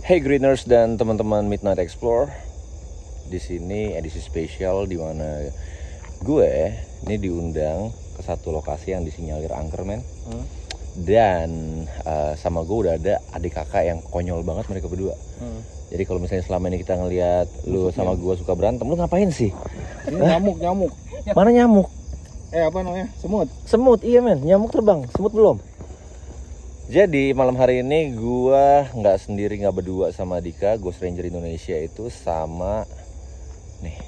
Hey Greeners dan teman-teman Midnight Explore. Di sini edisi spesial di mana gue ini diundang ke satu lokasi yang disinyalir angker, men. Dan sama gue udah ada adik kakak yang konyol banget mereka berdua. Jadi kalau misalnya selama ini kita ngelihat lu sama gue suka berantem, lu ngapain sih? Ini nyamuk. Mana nyamuk? Apa namanya? Semut. Semut, iya men, nyamuk terbang, semut belum. Jadi malam hari ini gua nggak sendiri, nggak berdua sama Dika, Ghost Ranger Indonesia itu sama nih.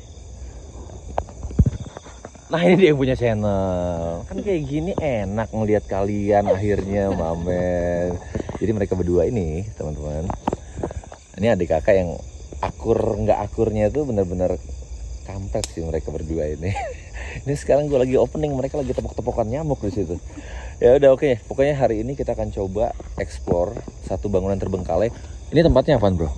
Nah ini dia yang punya channel. Kan kayak gini enak ngelihat kalian akhirnya, mamen. Jadi mereka berdua ini, teman-teman. Ini adik kakak yang akur nggak akurnya itu benar-benar kampret sih mereka berdua ini. Ini sekarang gue lagi opening, mereka lagi tepok-tepokan nyamuk di situ. Ya udah oke. Pokoknya hari ini kita akan coba explore satu bangunan terbengkalai. Ini tempatnya apaan, bro?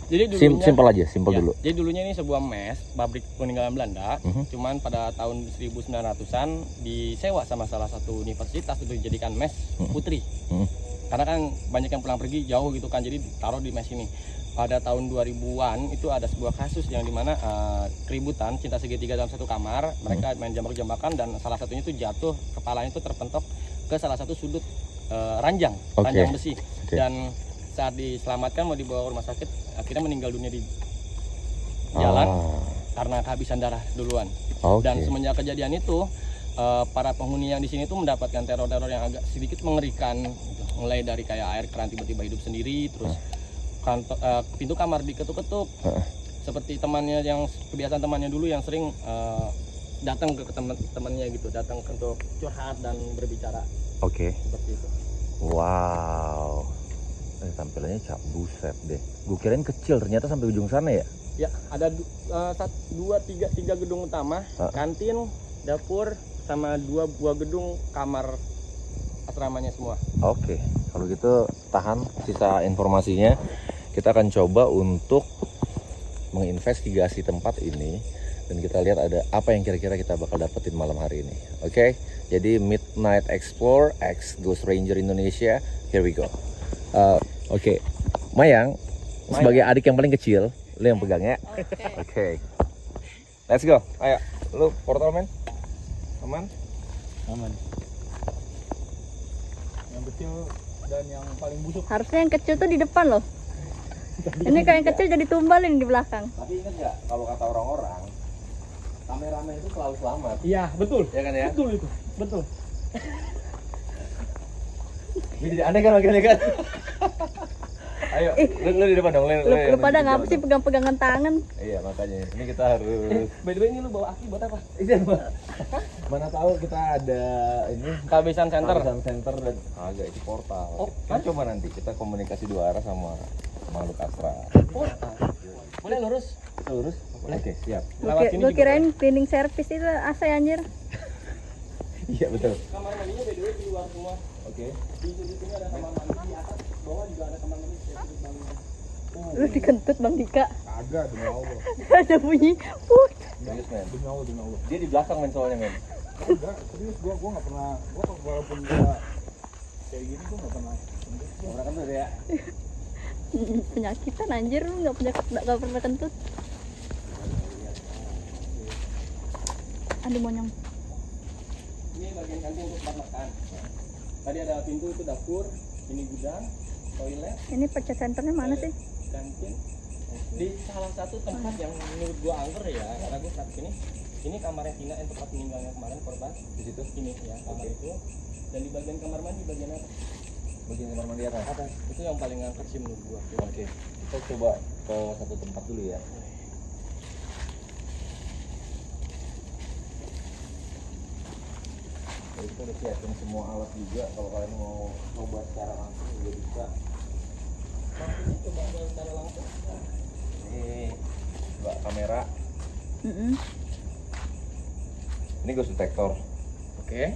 Jadi dulunya simpel ya, dulu. Jadi dulunya ini sebuah mes, pabrik peninggalan Belanda. Cuman pada tahun 1900-an disewa sama salah satu universitas untuk dijadikan mes putri. Karena kan banyak yang pulang pergi jauh gitu kan, jadi taruh di mes ini. Pada tahun 2000-an itu ada sebuah kasus yang dimana keributan cinta segitiga dalam satu kamar. Mereka main jambak-jambakan dan salah satunya itu jatuh, kepalanya itu terpentok ke salah satu sudut ranjang besi. Dan saat diselamatkan mau dibawa ke rumah sakit, akhirnya meninggal dunia di jalan karena kehabisan darah duluan. Dan semenjak kejadian itu para penghuni yang di sini tuh mendapatkan teror-teror yang agak sedikit mengerikan gitu. Mulai dari kayak air keran tiba-tiba hidup sendiri, terus pintu kamar diketuk-ketuk. Seperti temannya yang kebiasaan temannya dulu yang sering datang ke teman-temannya gitu, datang untuk curhat dan berbicara. Seperti itu. Wow. Tampilannya buset deh. Gue kirain kecil, ternyata sampai ujung sana ya. Ya, ada tiga gedung utama, kantin, dapur, sama 2 buah gedung kamar asramanya semua. Kalau gitu tahan sisa informasinya. Kita akan coba untuk menginvestigasi tempat ini dan kita lihat ada apa yang kira-kira kita bakal dapetin malam hari ini. Jadi Midnight Explore X Ghost Ranger Indonesia, here we go. Mayang, sebagai adik yang paling kecil, lu yang pegang ya. Let's go. Ayo, lu portal men. Aman. Yang kecil dan yang paling busuk. Harusnya yang kecil tuh di depan loh. Ini kayak yang kecil jadi tumbalin di belakang. Tapi ingat nggak kalau kata orang-orang, kameramen itu selalu selamat. Iya, betul. Ya kan ya? Betul itu. Betul. Ini jadi aneh kan makanya kan? Ayo, lu di depan dong. Lu pada ngapa sih pegang-pegangan tangan? Iya makanya, ini kita harus. By the way, ini lu bawa aki buat apa? Iya, mana tahu kita ada ini Kehabisan center dan agak itu portal. Kan coba nanti kita komunikasi 2 arah sama makhluk astral. Boleh lurus? Oke, siap. Gue kirain cleaning service itu AC anjir. Iya betul. Kamar mandinya by the way di luar semua. Di sudut sini ada kamar mandi, di atas bawah juga ada kamar mandi. Lu dikentut Bang Dika. Kagak, demi Allah. Ada bunyi put. Serius men. Demi Allah. Dia di belakang men soalnya men. Enggak, serius gua nggak pernah. Walaupun gua kayak gini gua nggak pernah. Orang kan tuh ya. Penyakitan anjir, lu nggak pernah kentut. Aduh monyong. Ini bagian kantin untuk tempat makan. Tadi ada pintu itu dapur, ini gudang, toilet. Ini pecah senternya mana sih? Kantin. Di salah satu tempat yang menurut gua angker ya, karena gua saat ini kamarnya Tina yang tempat meninggalnya kemarin korban. Di situ ini ya kamar itu. Dan di bagian kamar mandi bagian apa? Bagian kamar mandi atas. Itu yang paling angker sih menurut gua. Kita coba ke satu tempat dulu ya. Jadi kita udah siapin semua alat juga, kalau kalian mau coba secara langsung juga bisa. Coba secara langsung. Ini coba kamera. Ini ghost detector. Ya,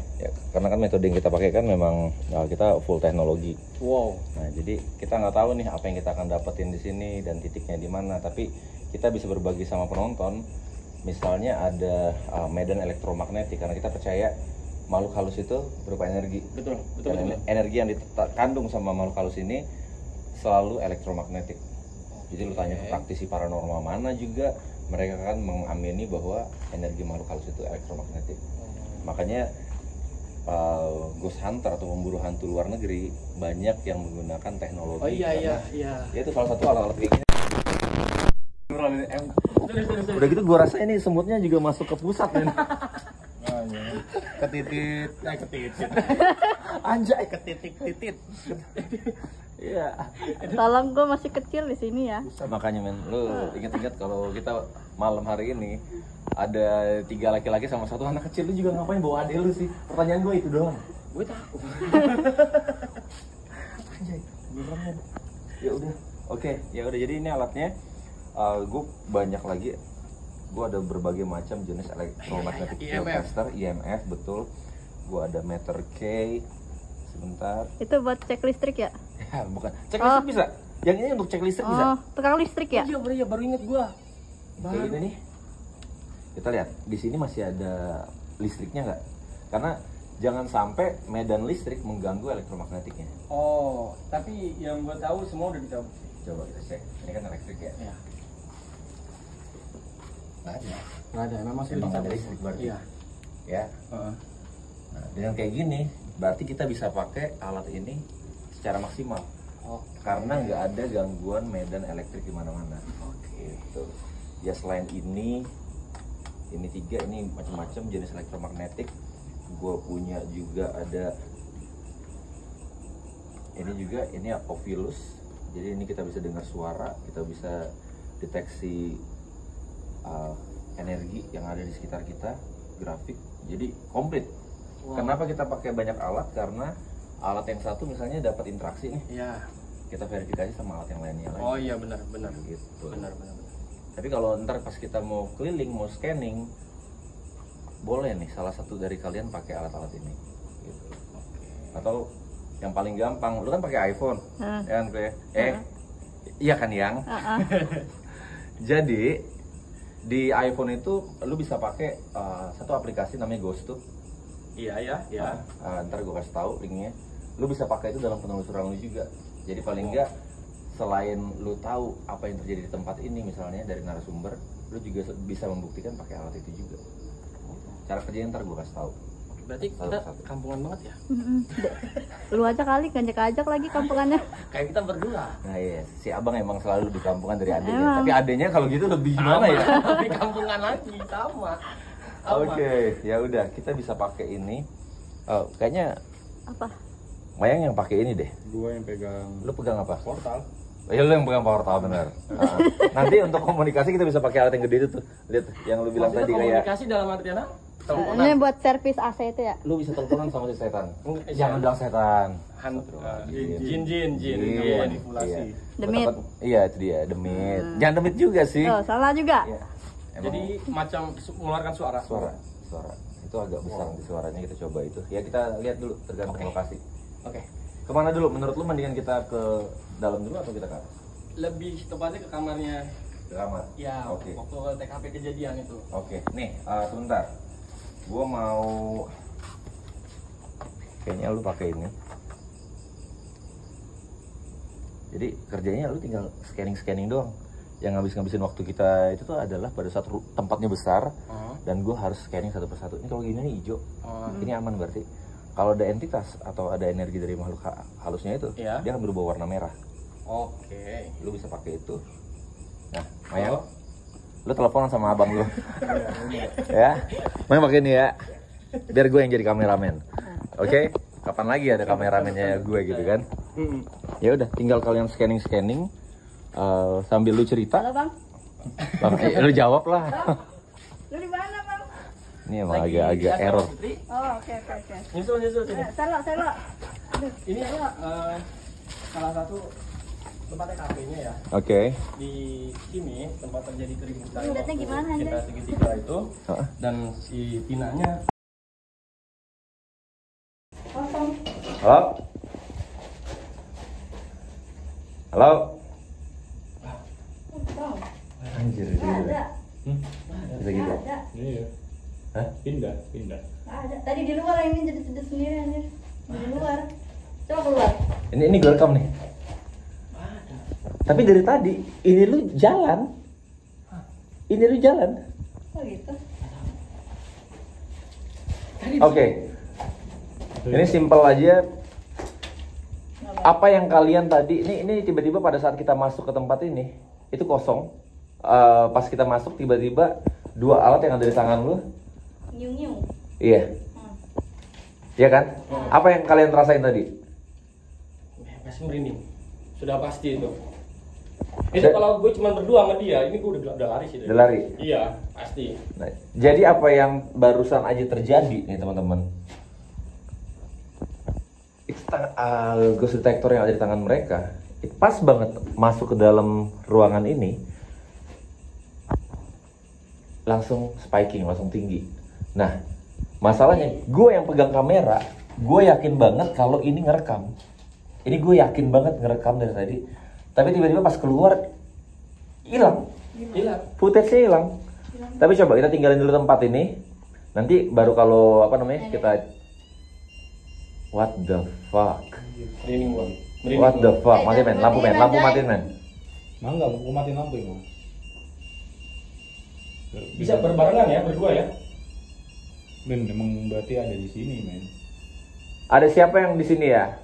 karena kan metode yang kita pakai kan memang kita full teknologi. Nah, jadi kita nggak tahu nih apa yang kita akan dapetin di sini dan titiknya di mana. Tapi kita bisa berbagi sama penonton. Misalnya ada medan elektromagnetik, karena kita percaya makhluk halus itu berupa energi. Betul. Energi yang dikandung sama makhluk halus ini selalu elektromagnetik. Jadi lu tanya ke praktisi paranormal mana juga, mereka kan mengamini bahwa energi makhluk halus itu elektromagnetik. Makanya ghost hunter atau pemburu hantu luar negeri banyak yang menggunakan teknologi. Oh iya. Ya itu salah satu alat-alat kayak gini. Udah gitu gua rasa ini semutnya juga masuk ke pusat nih. Ketitit. Anjay, ketitik-titit. Iya. Tolong, gue masih kecil di sini ya. Makanya men, lu inget-inget kalau kita malam hari ini ada 3 laki-laki sama 1 anak kecil, lu juga ngapain bawa adek lu sih? Pertanyaan gue itu doang. Gue takut. Anjay, beneran men. Ya udah, oke, ya udah jadi ini alatnya. Gue banyak lagi. Gue ada berbagai macam jenis electromagnetic field tester, EMF betul. Gue ada meter K. Sebentar. Itu buat cek listrik ya? Ya, bukan. Cek listrik bisa. Yang ini untuk cek listrik bisa. Oh, tukang listrik ya? Iya, baru inget gue. Kayak ini nih. Kita lihat, di sini masih ada listriknya nggak? Karena jangan sampai medan listrik mengganggu elektromagnetiknya. Oh, tapi yang gue tahu semua udah dicabut. Coba kita cek. Ini kan elektrik ya? Iya. Nggak ada. Memang masih Emang dicabut. ada listrik berarti. Iya. Ya. Nah, dengan kayak gini, berarti kita bisa pakai alat ini secara maksimal. Oh. Karena nggak ada gangguan medan elektrik di mana-mana. Gitu. Ya selain ini 3 ini macam-macam jenis elektromagnetik. Gue punya juga ada ini juga, ini Ovilus. Jadi ini kita bisa dengar suara, kita bisa deteksi energi yang ada di sekitar kita, grafik. Jadi komplit. Wow. Kenapa kita pakai banyak alat? Karena alat yang satu misalnya dapat interaksi nih, Iya. kita verifikasi sama alat yang lainnya lagi. Oh iya benar. Gitu. Benar. Tapi kalau ntar pas kita mau keliling, mau scanning, boleh nih salah satu dari kalian pakai alat-alat ini. Gitu. Atau yang paling gampang, lu kan pakai iPhone, ya kan Kle? Iya kan yang? Jadi di iPhone itu lu bisa pakai satu aplikasi namanya Ghost tuh. Iya. Ntar gue kasih tahu linknya. Lu bisa pakai itu dalam penelusuran lu juga. Jadi paling enggak selain lu tahu apa yang terjadi di tempat ini misalnya dari narasumber, lu juga bisa membuktikan pakai alat itu juga. Cara kerjanya ntar gue kasih tahu. Berarti kita kampungan banget ya? Lu aja kali, ngajak-ajak lagi kampungannya. Kayak kita berdua. Nah iya, si abang emang selalu lebih kampungan dari adiknya. Emang. Tapi adiknya kalau gitu lebih gimana ya? Lebih kampungan lagi, sama. Oke, ya udah kita bisa pakai ini. Kayaknya Apa? Mayang yang pakai ini deh. Gua yang pegang Lu pegang apa? portal. Ya lu yang pegang portal bener. Nanti untuk komunikasi kita bisa pakai alat yang gede itu tuh. Lihat tuh, yang lu bilang tadi kayak komunikasi dalam artian apa? Ini buat servis AC itu ya? lu bisa teleponan sama si setan. Enggak, Jangan bilang setan. Jin. Iya. Manipulasi. Demit. Iya itu dia, demit. Jangan demit juga sih. Oh, salah juga. Iya. Emang Jadi macam mengeluarkan suara. suara. Itu agak besar di suaranya, kita coba itu. Ya kita lihat dulu tergantung lokasi. Oke. Kemana dulu? Menurut lu mendingan kita ke dalam dulu atau kita ke atas? Lebih tepatnya ke kamarnya. Ke kamar. Ya, Oke. waktu TKP kejadian itu. Oke. Nih, sebentar. Gua mau kayaknya lu pakai ini. Jadi kerjanya lu tinggal scanning doang. Yang ngabisin waktu kita itu tuh adalah pada saat tempatnya besar dan gue harus scanning satu persatu. Ini kalau gini nih hijau, ini aman berarti. Kalau ada entitas atau ada energi dari makhluk halusnya itu, Iya. dia akan berubah warna merah. Oke. Lu bisa pakai itu. Nah, Mayang, lu teleponan sama abang lu, ya. Mayang pakai ini ya, biar gue yang jadi kameramen. Oke? Kapan lagi ada kameramennya gue gitu kan? Ya udah, tinggal kalian scanning sambil lu cerita. Halo bang, Bang, lu jawab lah. lu di mana bang? Ini emang agak error. Oh oke. Nyusul sini. Selok. Ini salah satu tempat TKP-nya ya. Oke. Di sini tempat terjadi keributan Lu liatnya gimana, waktu kita Anjay? segitiga itu dan si Tinanya. Kosong. Halo. Bang, Anjir, nggak ada. bisa gitu. Nggak ada. Iya. Hah? Pindah. Nggak ada. Tadi di luar ini jadi sedih sendiri anjir. Di luar. Coba keluar. Ini gue rekam nih. Tapi dari tadi ini lu jalan. Ini lu jalan. Oh gitu. Oke. Ini simpel aja. Apa yang kalian tadi ini tiba-tiba pada saat kita masuk ke tempat ini itu kosong. Pas kita masuk tiba-tiba dua alat yang ada di tangan lu. Nyung-nyung. Iya. Iya kan? Apa yang kalian rasain tadi? Pasti merinding. Sudah pasti itu. Itu kalau gue cuma berdua sama dia, ini gue udah lari sih. Udah lari? Iya, pasti. Nah, jadi apa yang barusan aja terjadi nih teman-teman? Ghost detector yang ada di tangan mereka pas banget masuk ke dalam ruangan ini langsung spiking, langsung tinggi. Nah, masalahnya gue yang pegang kamera, gue yakin banget kalau ini ngerekam. Ini gue yakin banget ngerekam dari tadi. Tapi tiba-tiba pas keluar hilang. Footage-nya hilang. Tapi coba kita tinggalin dulu tempat ini. Nanti baru kalau apa namanya kita what the fuck? Merinding gua. What the fuck? Matiin men, lampu matiin men. Mangga, gua matiin lampu ya, Bang. Bisa berbarengan ya, berdua ya. Men, memang berarti ada di sini, men. Ada siapa yang di sini ya?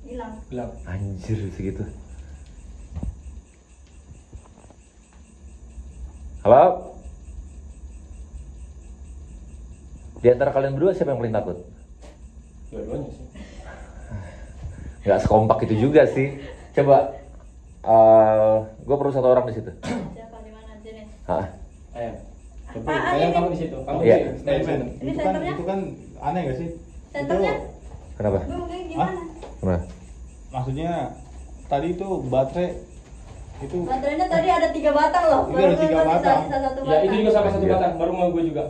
Hilang. Anjir segitu. Halo? Di antara kalian berdua siapa yang paling takut? Dua-duanya sih. Nggak sekompak itu juga sih. Coba, gue perlu satu orang di situ. Siapa di mana sini? Hah? Ayo. Apaan Kalian ini? kamu di situ. Kamu Iya. di sini. Stay di Men, sini. Ini itu kan senternya? itu kan aneh gak sih? Senternya? Kenapa? Gue mungkin gimana? Kenapa? Maksudnya tadi itu baterai itu Baterainya tadi ada 3 batang loh. Ini ada 3 batang. Sisa 1 batang. Ya, itu juga sampai satu Iya. batang. Baru mau gue juga.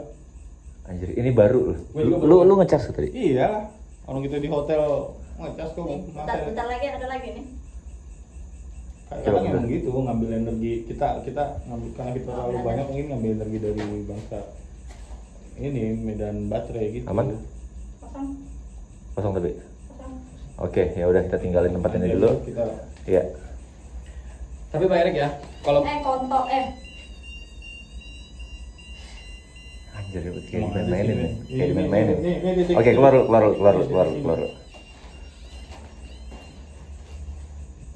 Anjir, ini baru loh. Gua juga Lu ngecas tadi? iya. Kalau kita di hotel ngecas kok Nih, bentar lagi ada lagi nih. kadang emang gitu ngambil energi kita ngambil karena kita terlalu banyak mungkin ngambil energi dari bangsa ini medan baterai gitu. Aman? Kosong. Kosong tapi? Kosong. Oke, ya udah kita tinggalin tempat ini dulu. Kita Iya. Tapi Pak Erik ya, kalau Kontok Anjir, kayak Emang ada dimain-mainin sih, nih. men. Kayak Ini, dimain-mainin. ini titik. Oke, keluar. Ini, Keluar.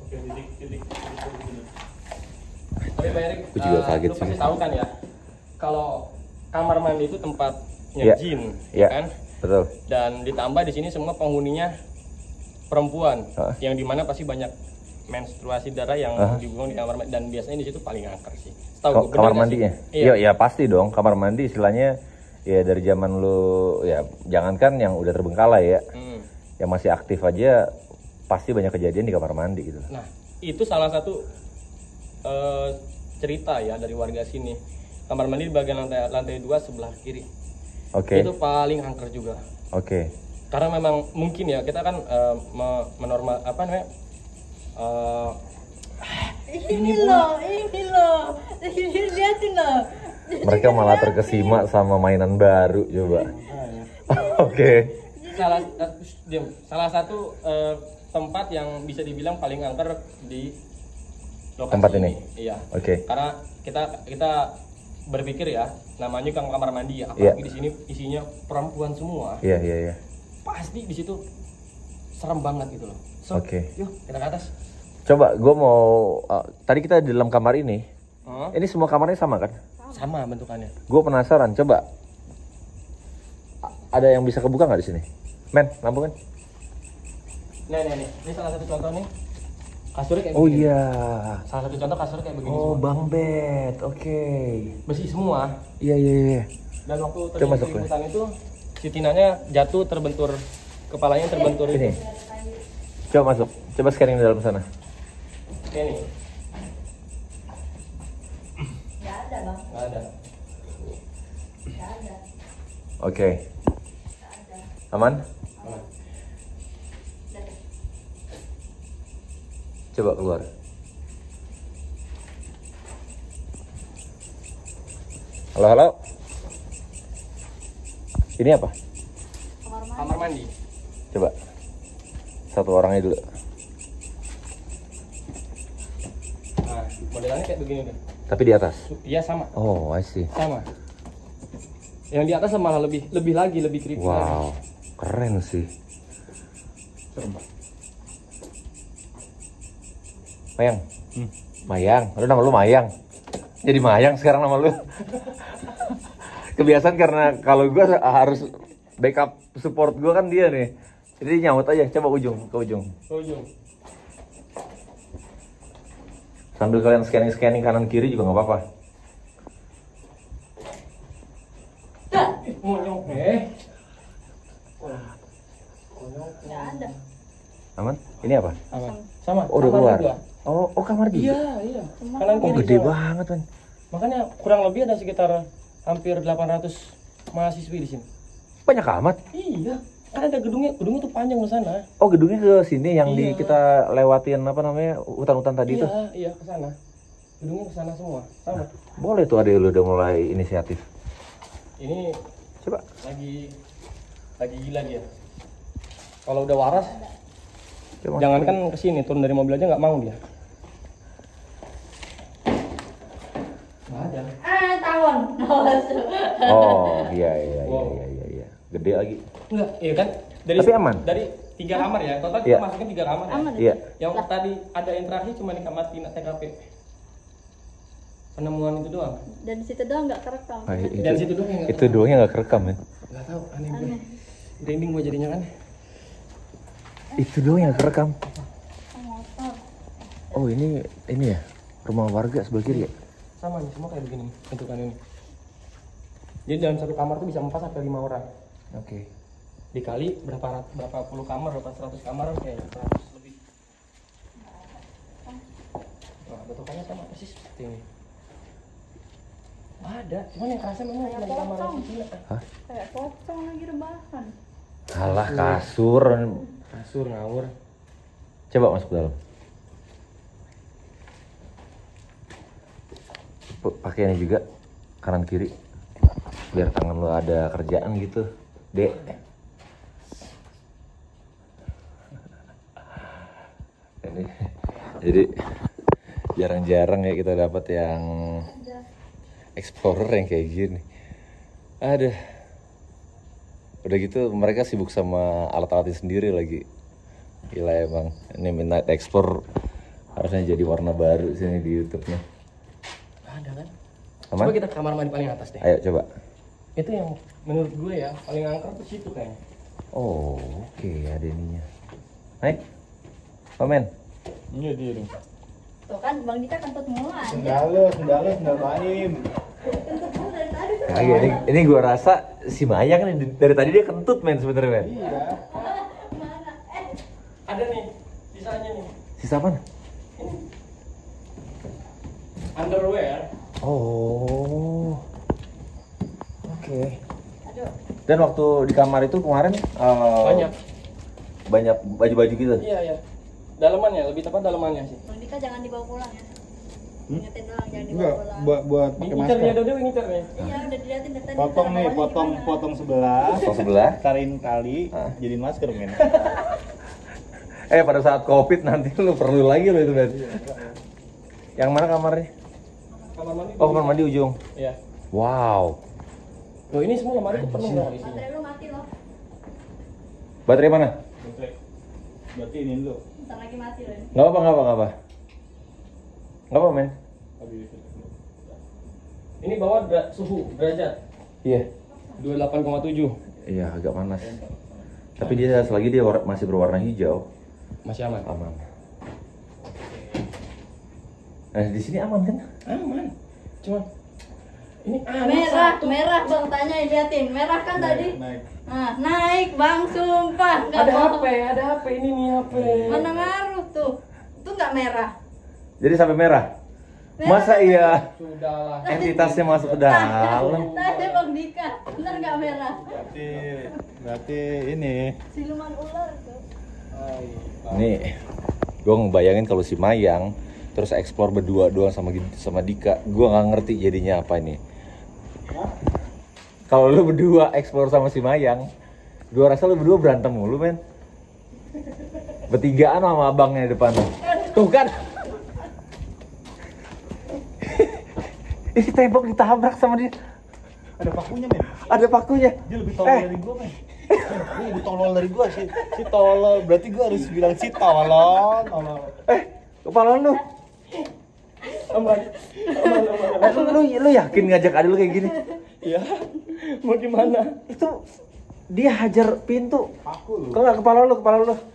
Oke, titik. tapi Pak Erik, Gua juga kaget lu sih. pasti tahu kan ya, kalau kamar mandi itu tempatnya Iya. jin, Iya. kan? Betul. Dan ditambah di sini semua penghuninya perempuan, Hah? yang dimana pasti banyak menstruasi darah yang Hah? dibuang di kamar mandi, dan biasanya di situ paling angker sih. Tahu gua, bener Kamar nggak mandinya? sih? Iya. Ya pasti dong. Kamar mandi istilahnya ya dari zaman lu ya jangankan yang udah terbengkalai ya, yang masih aktif aja pasti banyak kejadian di kamar mandi gitu. Nah, itu salah satu cerita ya dari warga sini. Kamar mandi di bagian lantai 2 sebelah kiri. Oke. Itu paling angker juga. Oke. Karena memang mungkin ya kita kan menormal apa namanya? Ini loh. Lihatin loh. Mereka malah terkesima sama mainan baru coba. Oke. Salah satu tempat yang bisa dibilang paling angker di lokasi Tempat ini? Iya. Oke. Karena kita berpikir ya, namanya kan kamar mandi ya, apalagi Iya. di sini isinya perempuan semua. Iya. Pasti di situ serem banget gitu loh. So, Oke. yuk kita ke atas. Coba gue mau tadi kita di dalam kamar ini. Hmm? Ini semua kamarnya sama kan? Sama bentukannya. Gue penasaran. Coba ada yang bisa kebuka nggak di sini? Men, lampu men. Nih. Ini salah satu contoh nih. Kasurnya kayak Oh begini. iya. Salah satu contoh kasurnya kayak begini Oh semua. bang bed. Oke. Besi semua. Iya. Dan waktu Coba masuk, terjadi keributan itu, si Tinanya jatuh terbentur, kepalanya terbentur Ini. itu. Coba masuk. Coba scanning di dalam sana. Kayak nih, Nggak ada bang. nggak ada. Nggak ada. Oke. Aman? Coba keluar. Halo. Ini apa? Kamar mandi. Kamar mandi. Coba. Satu orangnya dulu. Modelannya kayak begini deh. Tapi di atas. Iya sama, Oh, I see. sama. Yang di atas malah lebih creepy lagi. Wow, keren sih. Mayang. Mayang. Lu nama lu Mayang. Jadi Mayang sekarang nama lu. Kebiasaan karena kalau gua harus backup support gua kan dia nih. Jadi nyaut aja, coba ke ujung. Sambil kalian scanning kanan kiri juga nggak apa-apa. Monyok Nggak ada. Aman? Ini apa? Sama. Oh, udah kamar keluar. juga. Oh, kamar juga. Iya. Kanan Oh, kiri gede semua. banget, man. Makanya kurang lebih ada sekitar hampir 800 mahasiswi di sini. Banyak amat. Iya. Kan ada gedungnya tuh panjang ke sana. Oh, gedungnya ke sini yang di Iya. kita lewatin apa namanya? Hutan-hutan tadi itu. Iya, ke sana. Gedungnya ke sana semua. Sama. Boleh tuh adek lu udah mulai inisiatif. Ini Coba. lagi gila dia. Kalau udah waras, Coba. jangankan kesini turun dari mobil aja nggak mau dia. Nggak ada. Tawon. Oh, iya. Wow. Gede lagi. Enggak, iya kan? Tapi aman? Dari 3 kamar ya. Total Iya. kita masukin 3 kamar ya. Aman. Iya. Yang tadi ada yang terakhir cuma di kamar Tina TKP. Penemuan itu doang. Dan di situ doang nggak kerekam. Ah, Dan situ doang yang nggak itu doang yang nggak kerekam, men. Nggak tahu, aneh gue. Merinding gue jadinya kan. Itu doang yang kerekam. Motor. Oh, ini ya. Rumah warga sebelah kiri ya? Sama nih, semua kayak begini bentukan ini. Jadi dalam satu kamar tuh bisa 4 sampai 5 orang. Oke. Dikali berapa puluh kamar, berapa 100 kamar kayaknya 100 lebih. Nah, bentukannya sama persis seperti ini. Ada, cuman yang kerasa memang Kayak cuma di kamar pocong. Cina. Kayak pocong lagi rebahan. Alah, kasur. Kasur ngawur. Coba masuk ke dalam. Pakaiannya juga kanan kiri. Biar tangan lo ada kerjaan gitu, Dek. Ini jadi jarang-jarang ya kita dapat yang explorer yang kayak gini. Ada. Udah gitu mereka sibuk sama alat-alatnya sendiri lagi. Gila emang. Ini Midnight Explore harusnya jadi warna baru sini di YouTube nih. Ada kan? Aman? Coba kita ke kamar mandi paling atas deh. Ayo coba. Itu yang menurut gue ya paling angker tuh situ kayaknya. Oh, oke, ada ininya. Hai. Komen. Iya dia dong. Tuh kan Bang Dika kentut mulu aja. Sendal Baim. Kentut mulu dari tadi tuh. Nah, ini gua rasa si Mayang nih dari tadi dia kentut men sebenarnya men. Iya. Mana? Ada nih, sisanya nih. Sisa apa? Underwear. Oh. Oke. Aduh. Dan waktu di kamar itu kemarin banyak baju-baju gitu. Iya. Dalamannya, lebih tepat dalamannya sih. Bang Dika jangan dibawa pulang ya. Ingetin doang jangan dibawa Enggak, pulang. buat pakai Ngincer masker. nih, Dodo ngincer nih. Iya udah diliatin dari tadi. Potong Ntar nih, bawahnya gimana? potong sebelah. Potong sebelah. Cariin tali, jadiin masker men. Pada saat Covid nanti lu perlu lagi lo itu men. Yang mana kamarnya? Kamar mandi. Oh, kamar mandi ujung. Iya. Wow. Loh ini semua lemari tuh penuh nggak isinya? Baterai lu mati loh. Baterai mana? Berarti ini dulu. Ntar lagi mati loh ini. Nggak apa. Nggak apa men. Ini bawah suhu derajat Iya. 28,7. Iya, agak panas. Tapi dia selagi dia masih berwarna hijau, Masih aman. aman. Nah, di sini aman kan? Aman. Cuman ini aneh satu. Merah Bang tanya liatin. Merah kan tadi? Naik. Nah, naik Bang sumpah. Nggak Ada bohong. HP ini nih HP. Mana ngaruh tuh? Itu nggak merah. Jadi sampai merah. Masa iya Sudahlah. entitasnya masuk ke dalam? Tadi Bang Dika, bener nggak merah? Berarti ini. Siluman ular tuh. Nih, gue ngebayangin kalau si Mayang terus explore berdua doang sama Dika, gue nggak ngerti jadinya apa ini. Kalau lu berdua explore sama si Mayang, gue rasa lu berdua berantem mulu men. Bertigaan sama abangnya di depan. Tuh kan. Ini tembok ditabrak sama dia. Ada pakunya, men. Ada pakunya. Dia lebih tolol dari gua, men. Dia lebih tolol dari gua sih. Si tolol. Berarti gua harus bilang si tolol. Kepala lu. Aman. Lu yakin ngajak adek lu kayak gini? Iya. Mau gimana? Itu dia hajar pintu. Paku lu. Kok nggak kepala lu?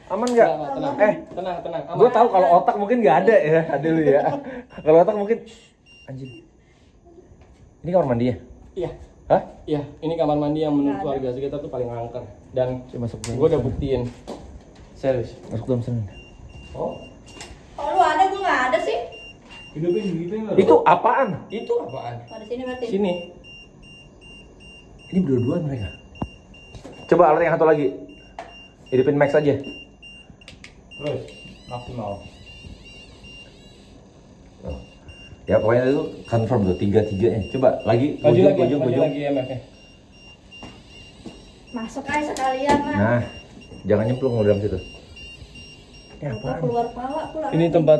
Aman nggak? Tenang. Tenang. Aman. Gue tahu kalau otak mungkin nggak ada ya, adek lu ya. Kalau otak mungkin, anjing. Ini kamar mandi ya? Iya. Hah? Iya, ini kamar mandi yang menurut keluarga sekitar tuh paling angker. Dan Coba masuk dalam. gue udah buktiin. Serius. Masuk dalam sana. Oh, Oh lu ada, gue nggak ada sih. Hidupin gitu enggak? Itu apaan? itu apaan? Pada sini berarti. Sini. Ini berdua mereka. Coba alat yang satu lagi. Hidupin Max aja. Terus maksimal. Ya pokoknya itu confirm tuh tiga-tiganya. Coba lagi. Maju Ujung. lagi MF-nya. Masuk aja sekalian lah. Nah, jangan nyemplung lu dalam situ. Ini Apa apaan? keluar pala pula. Ini tempat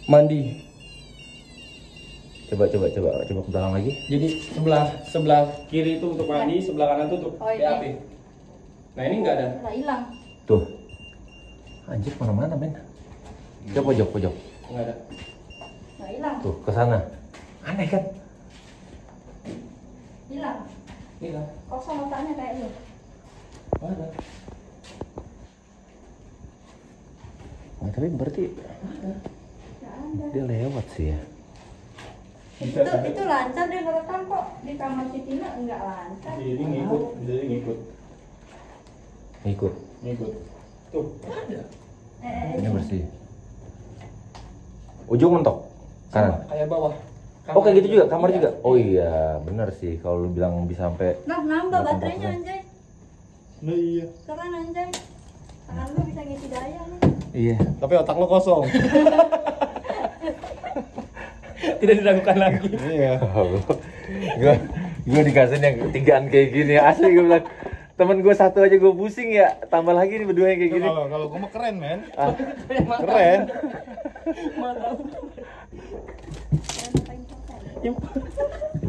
mandi. Coba ke belakang lagi. Jadi sebelah kiri itu untuk mandi, sebelah kanan itu untuk Oh, ini. BAP. Nah ini nggak ada. Udah hilang. Tuh. Anjir mana-mana, men. Coba pojok. Nggak ada. Udah hilang. Tuh, ke sana. Aneh kan? Hilang. Hilang. Kosong otaknya kayak lu. Nggak ada. Nah, tapi berarti Nggak ada. dia lewat sih ya. Itu lancar dia ngerekam kok. Di kamar si Tina enggak lancar. Jadi ngikut. Ngikut. Tuh, nggak ada. Ini bersih. Ujung mentok. Kanan. Sama, kayak bawah. Oh kayak gitu juga, kamar Iya. juga. Oh iya, benar sih kalau lu bilang bisa sampai Nah, nambah 80%. baterainya anjay. Nah iya. Keren anjay. Tangan lu bisa ngisi daya nih. Iya. Tapi otak lu kosong. Tidak diragukan lagi. Iya. Gue dikasih yang tigaan kayak gini asli gue bilang temen gue satu aja gue pusing ya tambah lagi nih berdua yang kayak gini. Kalau gua mah keren, men. Keren. Keren.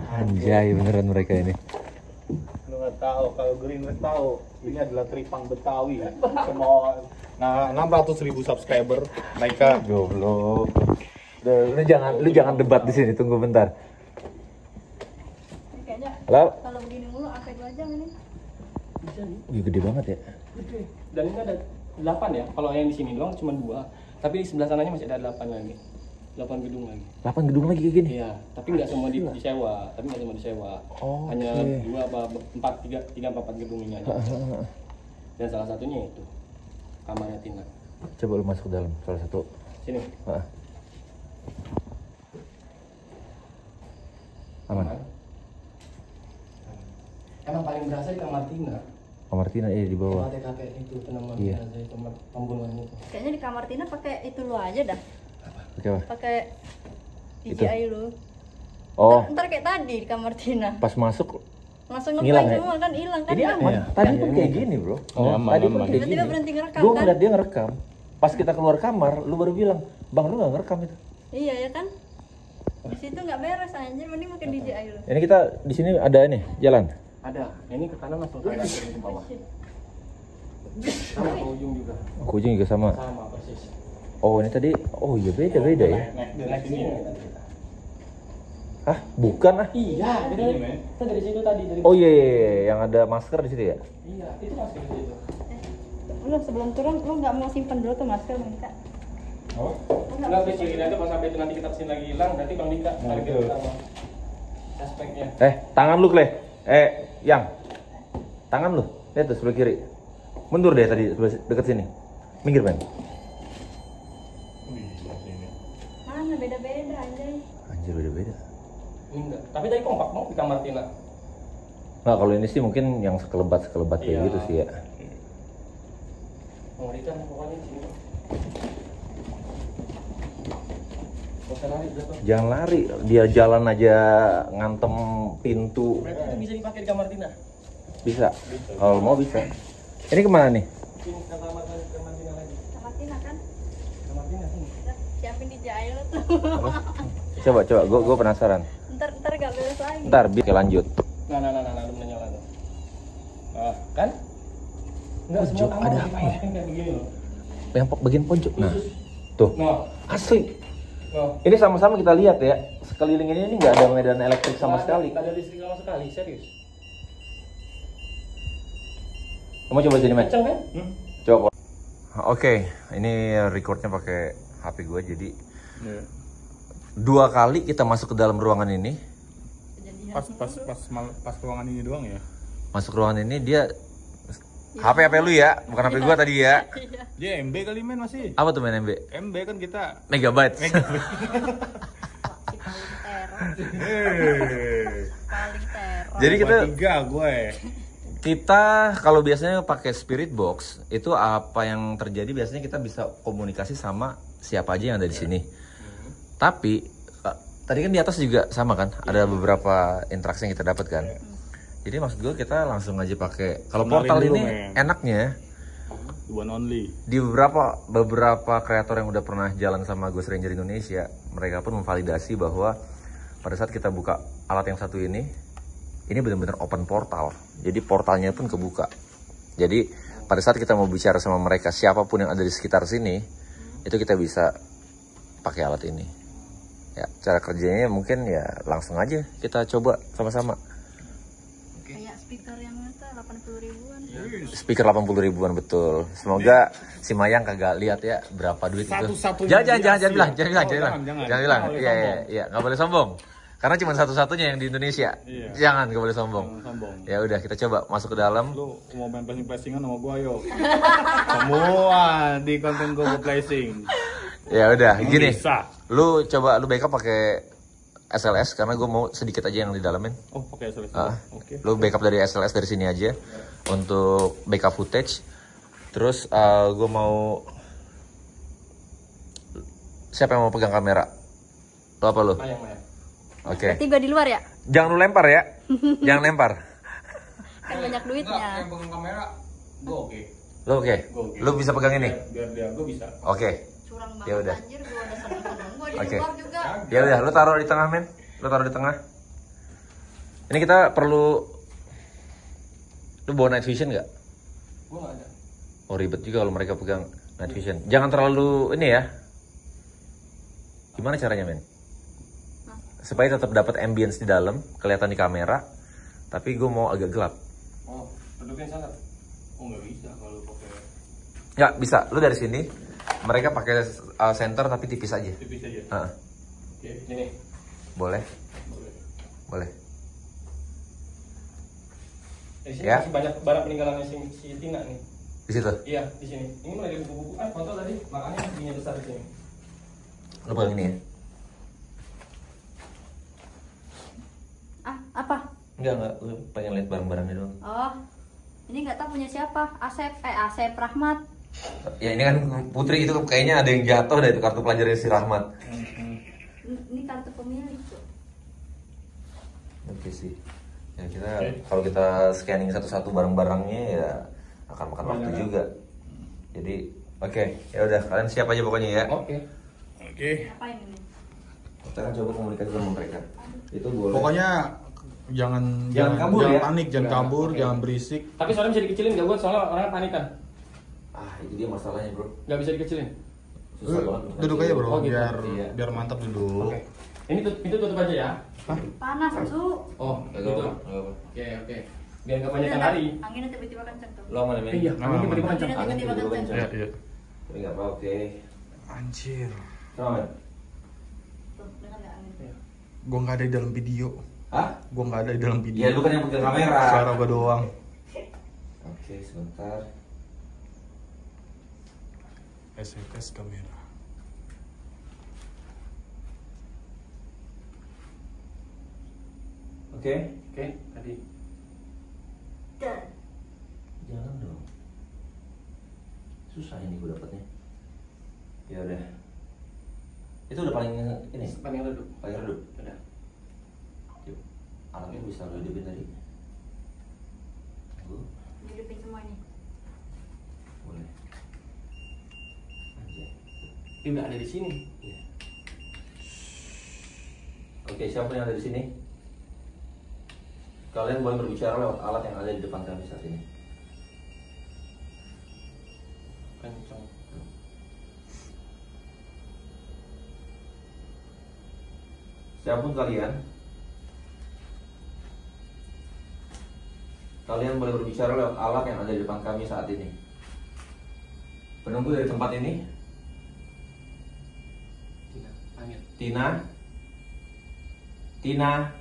Anjay beneran mereka ini. Lu nggak tahu, kalau Green Red tahu. Ini adalah Tripang Betawi. Semua 600.000 subscriber mereka. Goblok. Lu jangan debat di sini, tunggu bentar. Ini kayaknya Halo? kalau begini mulu sampai 2 jam ini. Wih gede banget ya. Dan ini ada 8 ya. Kalau yang di sini doang cuma 2. Tapi di sebelah sananya masih ada 8 lagi. 8 gedung lagi. 8 gedung lagi kayak gini. Iya, tapi nggak semua disewa. Oh, Hanya oke. 2 apa 4 gedung ini aja. Dan salah satunya itu kamarnya Tina. Coba lu masuk ke dalam salah satu. Sini. Heeh. Aman. Emang paling berasa di kamar Tina. Kamar Tina di bawah. Tempat kakek itu penemuan Iya. jenazah, tempat pembunuhan itu. Kayaknya di kamar Tina pakai itu lu aja dah. Oke, apa? Pakai Itu. DJI lu. Oh, Ntar kayak tadi di kamar Tina. pas masuk Langsung Ngilang ngeplay ya? semua kan hilang kan. ini aman. Iya. Tadi pun kayak gini, Bro. Oh, aman, Tadi pun aman. kayak Tiba-tiba gini. berhenti ngerekam Gue kan? ngeliat dia ngerekam. Pas kita keluar kamar, lu baru bilang, "Bang, lu nggak ngerekam itu." Iya ya kan? Di situ nggak beres anjir, mending pakai DJI lu. Ini kita di sini ada ini jalan. Ada. Ini ke kanan langsung ke bawah. Sama ke ujung juga. Ke ujung juga sama. Sama persis. Oh, ini tadi. Oh iya beda ya. Naik sini. Hah? Bukan ah. Iya, kita dari situ tadi dari. Oh iya, yang ada masker di situ ya. Iya, itu masih di situ. Lu sebelum turun lu nggak mau simpen dulu tuh masker Bang Dika? Oh. Enggak kecilin aja pas sampai itu nanti kita kesini lagi hilang, nanti Bang Dika tarik betul. sama aspeknya. Tangan lu, Kleh. Yang. Tangan lu. Lihat tuh sebelah kiri. Mundur deh tadi sebelah dekat sini. Minggir, Ben. Mana beda-beda anjay. Anjir beda-beda. Ini enggak. Tapi tadi kompak mau di kamar Tina. Nah, kalau ini sih mungkin yang sekelebat kayak Iya. gitu sih ya. Mau Dika pokoknya di sini. Gak usah lari belakang. Jangan lari, dia jalan aja ngantem pintu. Berarti itu bisa dipakai di kamar Tina. Bisa. Kalau mau bisa. Ini kemana nih? Sini ke kamar Tina lagi. Kamar Tina kan? Kamar Tina sini. Udah, siapin DJI lu tuh. Coba, gue penasaran. Ntar Ntar biar lanjut. Nah, udah nyala tuh. Nah, kan? Enggak Pojok, semua ada kamar apa ya? kayak begini loh. Yang bagian pojok. Nah, tuh. Nah, Asli. nah. Ini sama-sama kita lihat ya. Sekeliling ini nggak ada medan elektrik sama sekali. Nggak ada listrik sama sekali, serius. Kamu coba sini, Men. Kenceng kan? Coba. Oke, ini recordnya pakai HP gue, jadi Iya. 2 kali kita masuk ke dalam ruangan ini. Pas ruangan ini doang ya. Masuk ruangan ini dia HP lu ya, bukan HP gue tadi ya. Dia MB kali men masih. Apa tuh main MB? MB kan kita. Megabyte. Paling teror. Hei. Paling teror. Jadi kita 3 gue. kalau biasanya pakai spirit box itu apa yang terjadi biasanya kita bisa komunikasi sama siapa aja yang ada di sini. Tapi tadi kan di atas juga sama kan, ada beberapa interaksi yang kita dapat kan. Jadi maksud gue kita langsung aja pakai. Kalau Kenalin portal dulu, ini men. enaknya One only. di beberapa kreator yang udah pernah jalan sama Ghost Ranger Indonesia, mereka pun memvalidasi bahwa pada saat kita buka alat yang satu ini benar-benar open portal. Jadi portalnya pun kebuka. Jadi pada saat kita mau bicara sama mereka, siapapun yang ada di sekitar sini, itu kita bisa pakai alat ini. Ya, cara kerjanya mungkin ya langsung aja kita coba sama-sama. Kayak speaker yang itu 80 ribuan. Speaker 80 ribuan betul. Semoga si Mayang kagak lihat ya berapa duit itu. Satu-satunya Jangan bilang, di jangan Asia. bilang. Jangan. Jangan bilang. Nggak boleh Iya, sombong. iya, nggak boleh sombong. Karena cuma satu-satunya yang di Indonesia. Iya. Jangan, nggak boleh sombong. Jangan sombong. Ya udah, kita coba masuk ke dalam. Lu mau main placing-placingan sama gua ayo. Semua di konten gua placing. Ya udah, gini. Bisa. Lu coba lu backup pakai SLS karena gue mau sedikit aja yang didalamin. Oh, pakai SLS. Oke. Lu backup dari SLS dari sini aja untuk backup footage. Terus gue mau siapa yang mau pegang kamera? Lu apa lu? Mayang. Oke. Berarti gue di luar ya? Jangan lu lempar ya. Jangan lempar. Kan banyak duitnya. Yang pegang kamera, gue oke. Lu oke. Lu bisa pegang ini. Biar dia gua bisa. Oke. Curang Ya banget udah. anjir, gue udah seneng-seneng. Gue di Oke. luar juga. Ya udah, lu taruh di tengah, Men. Lu taruh di tengah. Ini kita perlu. Lu bawa night vision nggak? Gue nggak ada. Oh ribet juga kalau mereka pegang night vision. Jangan terlalu ini ya. Gimana caranya, Men? Supaya tetap dapat ambience di dalam, kelihatan di kamera. Tapi gue mau agak gelap. Oh, dudukin sana. Oh nggak bisa kalau pakai Nggak bisa. Lu dari sini. Mereka pakai center tapi tipis aja. Tipis aja. Heeh. Oke, ini. Boleh. Boleh. Boleh. Di sini Ya. masih banyak barang peninggalannya si Tina nih. Di situ. Iya, di sini. Ini mulai dari buku-buku kan foto tadi, makanya giginya besar di sini. Lu pegang ini ya. Ah, apa? Enggak. Lu pengen lihat barang-barangnya doang. Oh, ini nggak tahu punya siapa? Asep Rahmat. Ya ini kan Putri itu kayaknya ada yang jatuh dari itu kartu pelajarnya si Rahmat. Ini kartu pemilik tuh. Oke sih. Ya kalau kita scanning satu-satu barang-barangnya ya akan makan waktu juga. Jadi oke, ya udah kalian siap aja pokoknya ya. Oke. Oke. Ngapain ini? Kita kan coba komunikasi sama mereka. Itu boleh. Pokoknya jangan kabur ya. panik, jangan kabur, Oke. jangan berisik. Tapi soalnya bisa dikecilin nggak buat soalnya orangnya panik kan? Itu dia masalahnya, Bro. Nggak bisa dikecilin. Susah banget. Duduk aja, Bro, Oh, gitu. Iya. biar mantap duduk. Oke. Ini pintu tutup aja ya. Panas tuh. Oh, Gak gitu. apa-apa. Oke. Biar nggak banyak yang lari. Anginnya tiba-tiba kenceng tuh. Lo aman ya, Men? Iya, Aman, angin tiba-tiba aman. kencang. Angin tiba-tiba kencang. Iya. Tapi nggak apa-apa, oke. Anjir. Sama, Men? Tuh, dengar nggak angin? Gua nggak ada di dalam video. Hah? Gua nggak ada di dalam video. Ya lu kan yang pegang kamera. Suara gua doang. Oke, sebentar. SFS kamera. Oke. Tadi. Jangan dong. Susah ini gue dapetnya. Ya udah. Itu udah paling ini. Paling redup. Paling redup. Udah. Yuk. Alatnya bisa lo hidupin tadi. Tunggu. Hidupin semua ini. Boleh. Anjay. Dia nggak ada di sini. Iya. Oke, siapa yang ada di sini? Kalian boleh berbicara lewat alat yang ada di depan kami saat ini. Kencang. Siapapun kalian boleh berbicara lewat alat yang ada di depan kami saat ini. Penunggu dari tempat ini, Tina, panggil.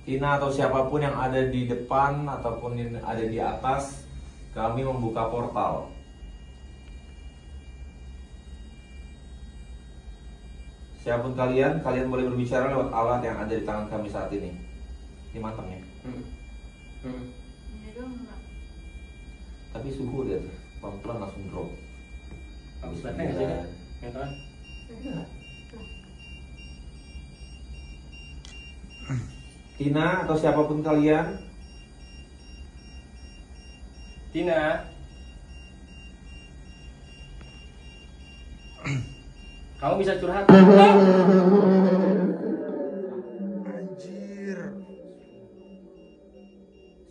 Tina atau siapapun yang ada di depan ataupun yang ada di atas, kami membuka portal. Siapapun kalian boleh berbicara lewat alat yang ada di tangan kami saat ini. Ini mantengnya. Ini dong enggak. Tapi suhu dia tuh pelan-pelan langsung drop. Habis Kelihatan nggak sih, Kak? Kelihatan? Tina atau siapapun kalian, Tina. Kamu bisa curhat? anjir.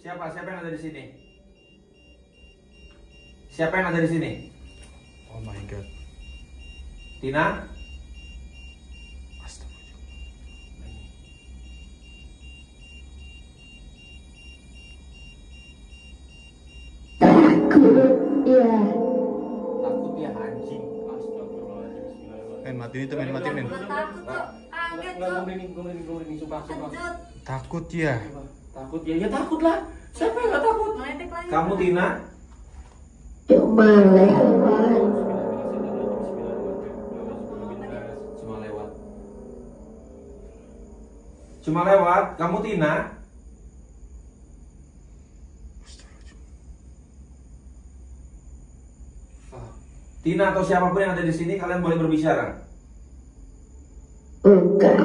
Siapa yang ada di sini? Siapa yang ada di sini? Oh my god. Tina? Takut ya anjing. Astagfirullahaladzim, bismillahirrahmanirrahim. Men, matiin itu, men, matiin, men. Takut tuh. Kaget Enggak, tuh. gue merinding, sumpah. Kejut. Takut ya. Takut ya, ya takut lah. Siapa yang gak takut? Meletek lagi. Kamu Tina? Cuma lewat. Cuma lewat. Kamu Tina? Tina atau siapapun yang ada di sini, kalian boleh berbicara. Bukan.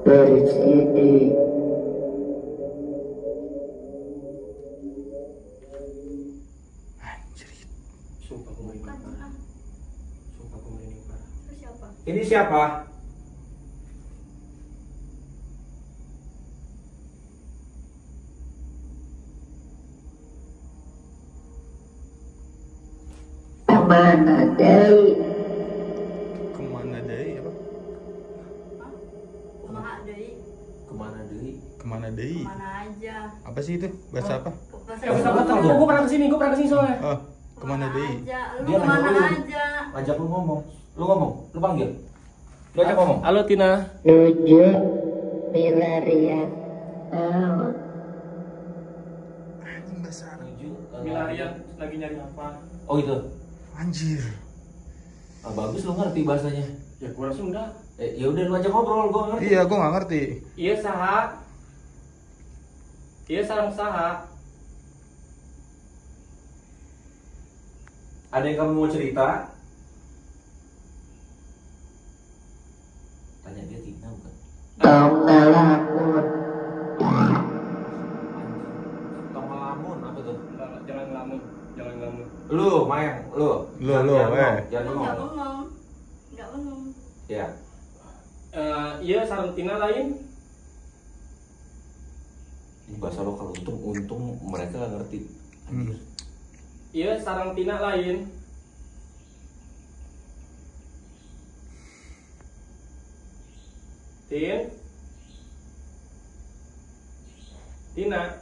Dari sini. Sumpah gue merinding parah. Sumpah gue merinding parah. Itu siapa? Ini siapa? Kemana Dewi? Kemana Dewi apa? Hah? Kumaha deui? Kemana Dewi? Kemana Dewi? Kemana aja? Apa sih itu? Bahasa apa? Bahasa Ya bisa tahu, gue pernah kesini soalnya. Oh, kemana Dewi? aja? Lu Dia kemana nanya lu. aja? Ajak lu ngomong. Lu ngomong. Lu panggil. Lu ajak ngomong. Halo Tina. Nuju Milarian. Oh, Anjing bahasa Arab. Menuju Milarian lagi nyari apa? Oh gitu. Anjir. Ah, bagus lu ngerti bahasanya. Ya gue langsung enggak. Ya udah lu ajak ngobrol, gua ngerti. Iya, gua nggak ngerti. Iya saha. Iya sarang saha. Ada yang kamu mau cerita? Tanya dia Tina bukan? Tongalamun. Tongalamun apa tuh? Jangan ngelamun. Lu, Mayang, lu. Lu, Jangan Enggak ngomong. bengong. Enggak bengong. Ya. Iya sarang Tina lain. Ini bahasa lokal, untung mereka nggak ngerti. Anjir. Iya sarang Tina lain. Tina.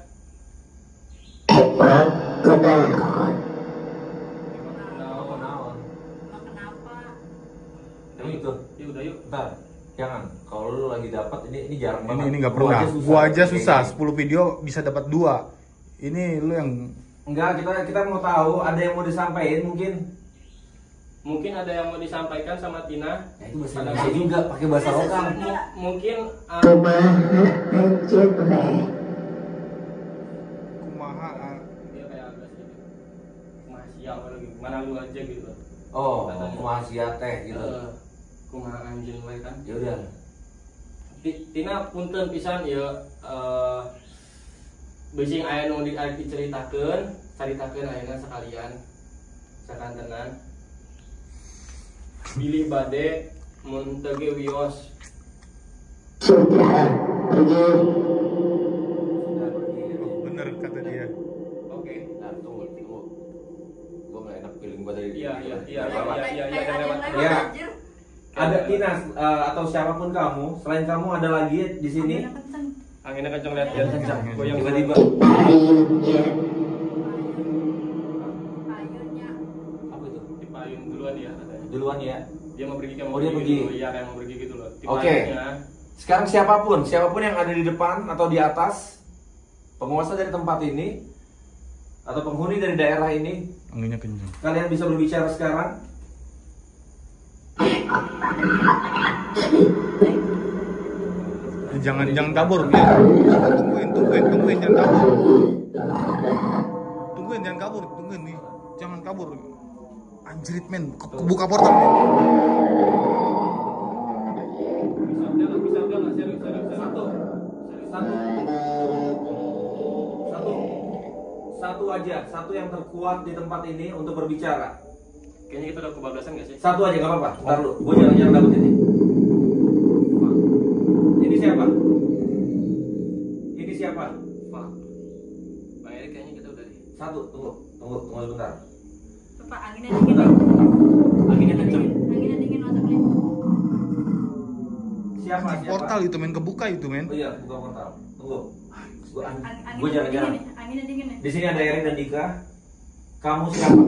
Emang kenaon. Apa naon? Emang kenapa? Emang itu. Ya udah yuk. Bentar, jangan. Kalau lu lagi dapat ini jarang banget. Ini nggak pernah. Gua aja susah. 10 video bisa dapat 2. Ini lu yang Enggak, kita mau tahu ada yang mau disampaikan mungkin. Mungkin ada yang mau disampaikan sama Tina. Ya itu bahasa Indonesia juga, pakai bahasa lokal. Mungkin Kumaha anjir we. kumaha. dia kayak agak sedikit siap lagi. Mana lu aja gitu. Oh, kumaha teh gitu. Kumaha anjing we kan. Ya udah. Tina punten pisan ya bising aya nu diceritakeun, caritakeun ayeuna sekalian. Sakantenan. Bilih bade mun teu ge wios sudah pergi. Sudah pergi. Bener kata dia. Oke. Nah, tunggu. Gue nggak enak feeling gue tadi. Iya. Kayak ada yang lewat, Iya. anjir. Ada Tinas atau siapapun kamu, selain kamu ada lagi di sini. Anginnya kenceng. Anginnya kencang, lihat ya. Goyang Tiba-tiba. Payungnya Payunnya. Apa itu? Dipayung duluan ya katanya. Duluan ya. Dia mau pergi kayak Oh, dia pergi. gitu. Iya, kayak mau pergi gitu loh. Oke. Sekarang siapapun yang ada di depan atau di atas, penguasa dari tempat ini atau penghuni dari daerah ini, Anginnya kencang. kalian bisa berbicara sekarang. Jangan kabur, ya. Tungguin, jangan kabur. Tungguin nih. Jangan kabur. Anjrit men, buka portal men. Bisa udah nggak serius. Satu aja, satu yang terkuat di tempat ini untuk berbicara. Kayaknya kita udah kebablasan nggak sih? Satu aja nggak apa-apa. Ntar lu, gue jangan dapet ini. Ini siapa? Ini siapa? Pak. Bang Erik kayaknya kita udah deh. Satu, tunggu sebentar. Pak, anginnya dingin nih. Anginnya kenceng. Anginnya dingin masuk nih. Siapa? Portal itu men, kebuka itu men. Oh iya, buka portal. Tunggu. Gue Anginnya jalan-jalan. dingin nih. Anginnya dingin nih. Di sini ada Erik dan Dika. Kamu siapa?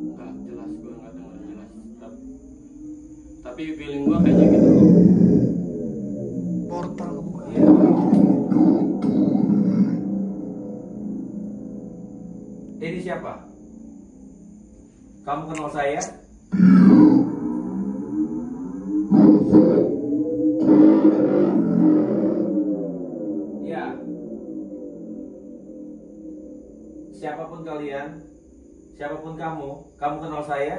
Nggak jelas, gue nggak dengar jelas. Tapi feeling gue kayaknya gitu. Portal kebuka. Iya. Ini siapa? Kamu kenal saya? Ya. Siapapun kalian, siapapun kamu kenal saya?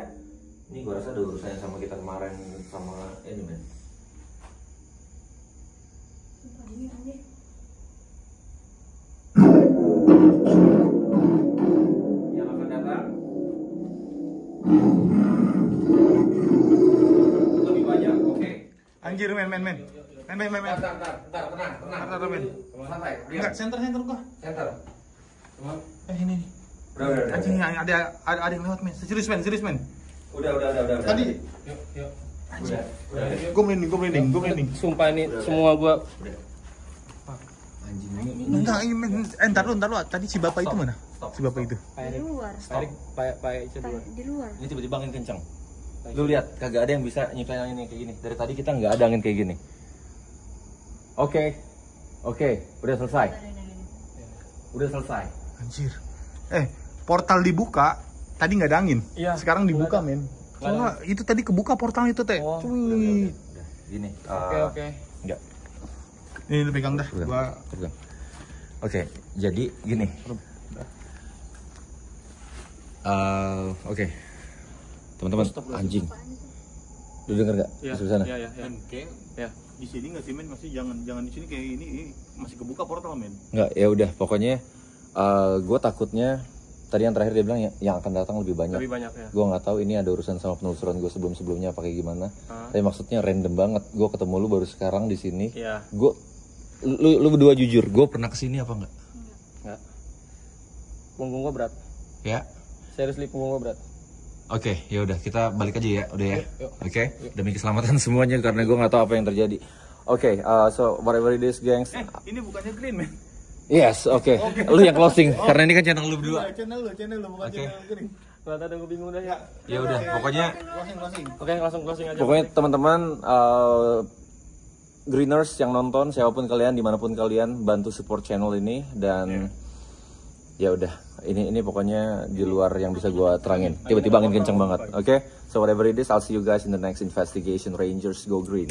Ini gua rasa ada urusannya sama kita kemarin sama ini men. Sumpah dingin anjir. Yang akan datang lebih banyak. Oke. Anjir men. Bentar, tenang. Bentar, men. Santai. Enggak, center kok. Center. Ini. Udah. Anjing ada yang lewat men. Serius men. Udah. Tadi Yuk. Udah. gue merinding. Sumpah ini semua gue. Anjing. Enggak, ini men. Ntar lu. Tadi si bapak itu mana? Si bapak itu. Di luar. Pak itu duluan. Di luar. Ini tiba-tiba angin kencang. Lu lihat, kagak ada yang bisa nyiptain angin yang kayak gini. Dari tadi kita nggak ada angin kayak gini. Oke, udah selesai. Anjir. Portal dibuka, tadi nggak ada angin. Iya, Sekarang dibuka men. Soalnya itu tadi kebuka portal itu teh. Oh, Cuy. Udah. Gini. Oke. Enggak. Ini lu pegang dah. Pegang. Gua Pegang. Oke, jadi gini. Oke. Teman-teman, anjing. Lu denger nggak? Di sebelah sana. Iya. Ya. di sini nggak sih men? Masih jangan di sini kayak ini masih kebuka portal men. Nggak, ya udah. Pokoknya gue takutnya tadi yang terakhir dia bilang yang akan datang lebih banyak. Lebih banyak ya. Gue nggak tahu ini ada urusan sama penelusuran gue sebelumnya apa kayak gimana. Ah. Tapi maksudnya random banget. Gue ketemu lu baru sekarang di sini. Iya. Lu berdua jujur. Gue pernah kesini apa enggak? Enggak. Punggung gua berat. Ya. Seriously punggung gua berat. Oke, ya udah kita balik aja ya, udah ya. Yuk. Oke, demi keselamatan semuanya karena gue nggak tahu apa yang terjadi. Oke, so whatever it is, gengs. Ini bukannya green men. Yes, oke. Lu yang closing karena ini kan channel lu berdua. Channel lu bukan Oke. channel green. Nggak tahu gue bingung dah ya. Ya udah, pokoknya Closing. Oke, langsung closing aja. pokoknya teman-teman Greeners yang nonton, siapapun kalian, dimanapun kalian, bantu support channel ini dan ya udah. Ini pokoknya di luar yang bisa gue terangin. Tiba-tiba angin kenceng banget. Oke, so whatever it is, I'll see you guys in the next investigation. Rangers go green.